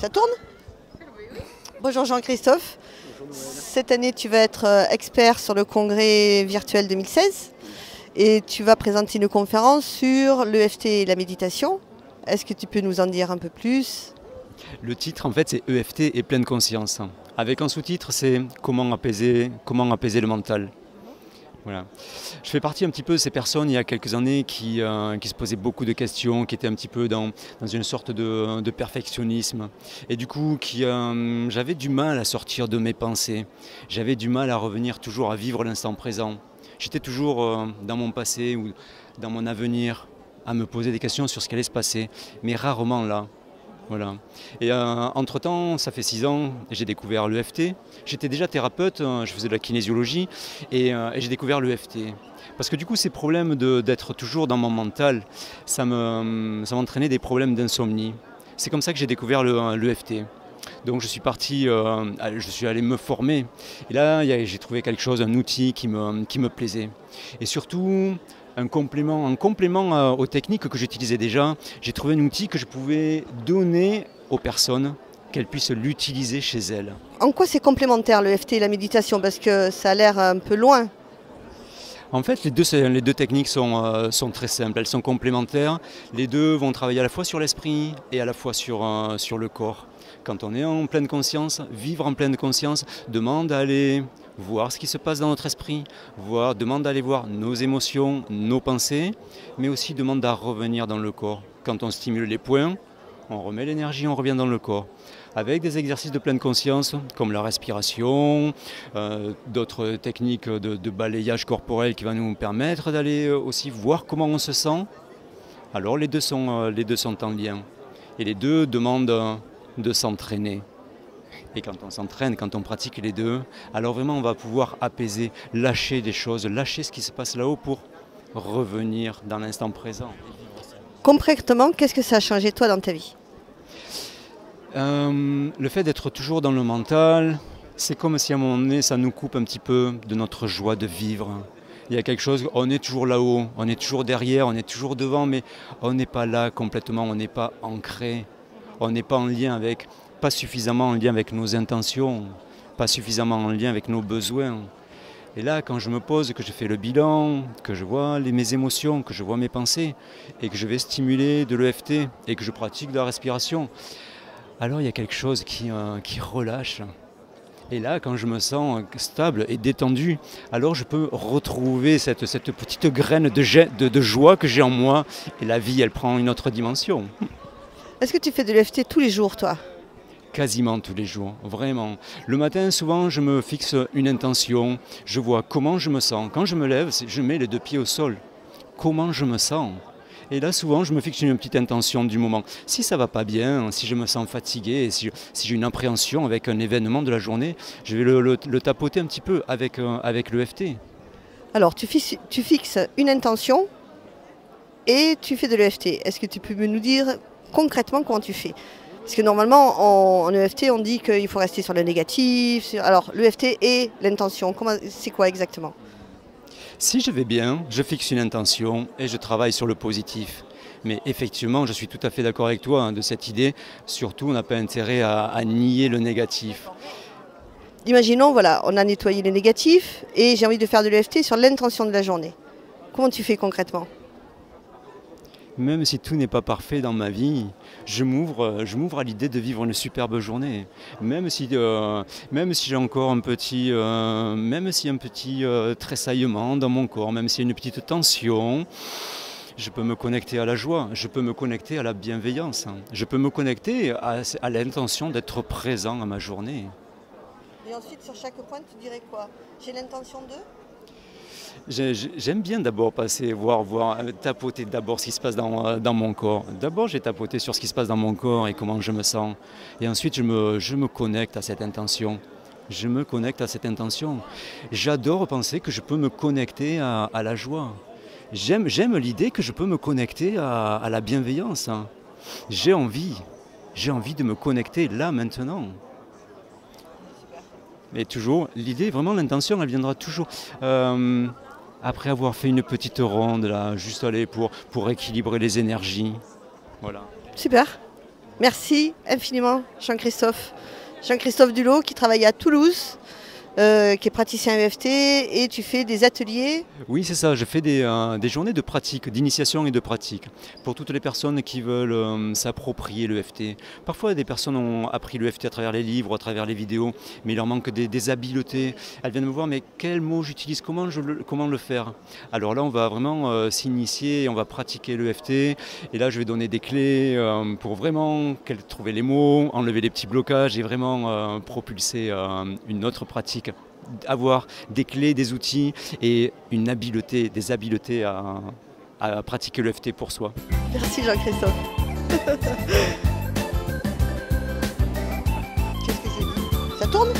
Ça tourne? Bonjour Jean-Christophe. Cette année, tu vas être expert sur le congrès virtuel 2016 et tu vas présenter une conférence sur l'EFT et la méditation. Est-ce que tu peux nous en dire un peu plus? Le titre, en fait, c'est EFT et pleine conscience. Avec un sous-titre, c'est comment apaiser le mental. Voilà. Je fais partie un petit peu de ces personnes il y a quelques années qui se posaient beaucoup de questions, qui étaient un petit peu dans une sorte de perfectionnisme. Et du coup, j'avais du mal à sortir de mes pensées. J'avais du mal à revenir toujours à vivre l'instant présent. J'étais toujours dans mon passé ou dans mon avenir à me poser des questions sur ce qui allait se passer, mais rarement là. Voilà. Et entre-temps, ça fait 6 ans, j'ai découvert l'EFT. J'étais déjà thérapeute, je faisais de la kinésiologie et j'ai découvert l'EFT. Parce que du coup, ces problèmes d'être toujours dans mon mental, ça m'entraînait des problèmes d'insomnie. C'est comme ça que j'ai découvert l'EFT. Donc je suis parti, je suis allé me former. Et là, j'ai trouvé quelque chose, un outil qui me plaisait. Et surtout, en complément aux techniques que j'utilisais déjà, j'ai trouvé un outil que je pouvais donner aux personnes, qu'elles puissent l'utiliser chez elles. En quoi c'est complémentaire l'EFT et la méditation? Parce que ça a l'air un peu loin. En fait, les deux techniques sont très simples, elles sont complémentaires. Les deux vont travailler à la fois sur l'esprit et à la fois sur le corps. Quand on est en pleine conscience, vivre en pleine conscience demande à aller voir ce qui se passe dans notre esprit, demande d'aller voir nos émotions, nos pensées, mais aussi demande à revenir dans le corps. Quand on stimule les points, on remet l'énergie, on revient dans le corps. Avec des exercices de pleine conscience, comme la respiration, d'autres techniques de balayage corporel qui vont nous permettre d'aller aussi voir comment on se sent. Alors les deux sont en lien. Et les deux demandent de s'entraîner. Et quand on s'entraîne, quand on pratique les deux, alors vraiment on va pouvoir apaiser, lâcher des choses, lâcher ce qui se passe là-haut pour revenir dans l'instant présent. Concrètement, qu'est-ce que ça a changé toi dans ta vie? Le fait d'être toujours dans le mental, c'est comme si à un moment donné ça nous coupe un petit peu de notre joie de vivre. Il y a quelque chose, on est toujours là-haut, on est toujours derrière, on est toujours devant, mais on n'est pas là complètement, on n'est pas ancré, on n'est pas en lien avec, pas suffisamment en lien avec nos intentions, pas suffisamment en lien avec nos besoins. Et là, quand je me pose, que je fais le bilan, que je vois mes émotions, que je vois mes pensées, et que je vais stimuler de l'EFT, et que je pratique de la respiration, alors il y a quelque chose qui relâche. Et là, quand je me sens stable et détendu, alors je peux retrouver cette petite graine de joie que j'ai en moi. Et la vie, elle prend une autre dimension. Est-ce que tu fais de l'EFT tous les jours, toi? Quasiment tous les jours, vraiment. Le matin, souvent, je me fixe une intention. Je vois comment je me sens. Quand je me lève, je mets les 2 pieds au sol. Comment je me sens? Et là, souvent, je me fixe une petite intention du moment. Si ça va pas bien, si je me sens fatigué, si j'ai une appréhension avec un événement de la journée, je vais le tapoter un petit peu avec l'EFT. Alors, tu fixes une intention et tu fais de l'EFT. Est-ce que tu peux nous dire concrètement comment tu fais? Parce que normalement, en EFT, on dit qu'il faut rester sur le négatif. Alors, l'EFT et l'intention, c'est quoi exactement? Si je vais bien, je fixe une intention et je travaille sur le positif. Mais effectivement, je suis tout à fait d'accord avec toi de cette idée. Surtout, on n'a pas intérêt à nier le négatif. Imaginons, voilà, on a nettoyé les négatifs et j'ai envie de faire de l'EFT sur l'intention de la journée. Comment tu fais concrètement? Même si tout n'est pas parfait dans ma vie, je m'ouvre à l'idée de vivre une superbe journée. Même si j'ai encore un petit tressaillement dans mon corps, même s'il y a une petite tension, je peux me connecter à la joie, je peux me connecter à la bienveillance, je peux me connecter à l'intention d'être présent à ma journée. Et ensuite, sur chaque point, tu dirais quoi? J'ai l'intention de... J'aime bien d'abord passer, tapoter d'abord ce qui se passe dans mon corps. D'abord, j'ai tapoté sur ce qui se passe dans mon corps et comment je me sens. Et ensuite, je me connecte à cette intention. Je me connecte à cette intention. J'adore penser que je peux me connecter à la joie. J'aime l'idée que je peux me connecter à la bienveillance. J'ai envie de me connecter là, maintenant. Mais toujours, l'idée, vraiment l'intention, elle viendra toujours après avoir fait une petite ronde, là, juste aller pour équilibrer les énergies. Voilà. Super. Merci infiniment Jean-Christophe. Jean-Christophe Dulot qui travaille à Toulouse, qui est praticien EFT et tu fais des ateliers. Oui, c'est ça, je fais des journées de pratique, d'initiation et de pratique pour toutes les personnes qui veulent s'approprier l'EFT. Parfois, des personnes ont appris l'EFT à travers les livres, à travers les vidéos, mais il leur manque des habiletés. Elles viennent me voir, mais quel mot j'utilise, comment le faire? Alors là, on va vraiment s'initier, on va pratiquer l'EFT, et là, je vais donner des clés pour vraiment trouver les mots, enlever les petits blocages et vraiment propulser une autre pratique. Avoir des clés, des outils et une habileté, des habiletés à pratiquer l'EFT pour soi. Merci Jean-Christophe. Qu'est-ce que c'est? Ça tourne?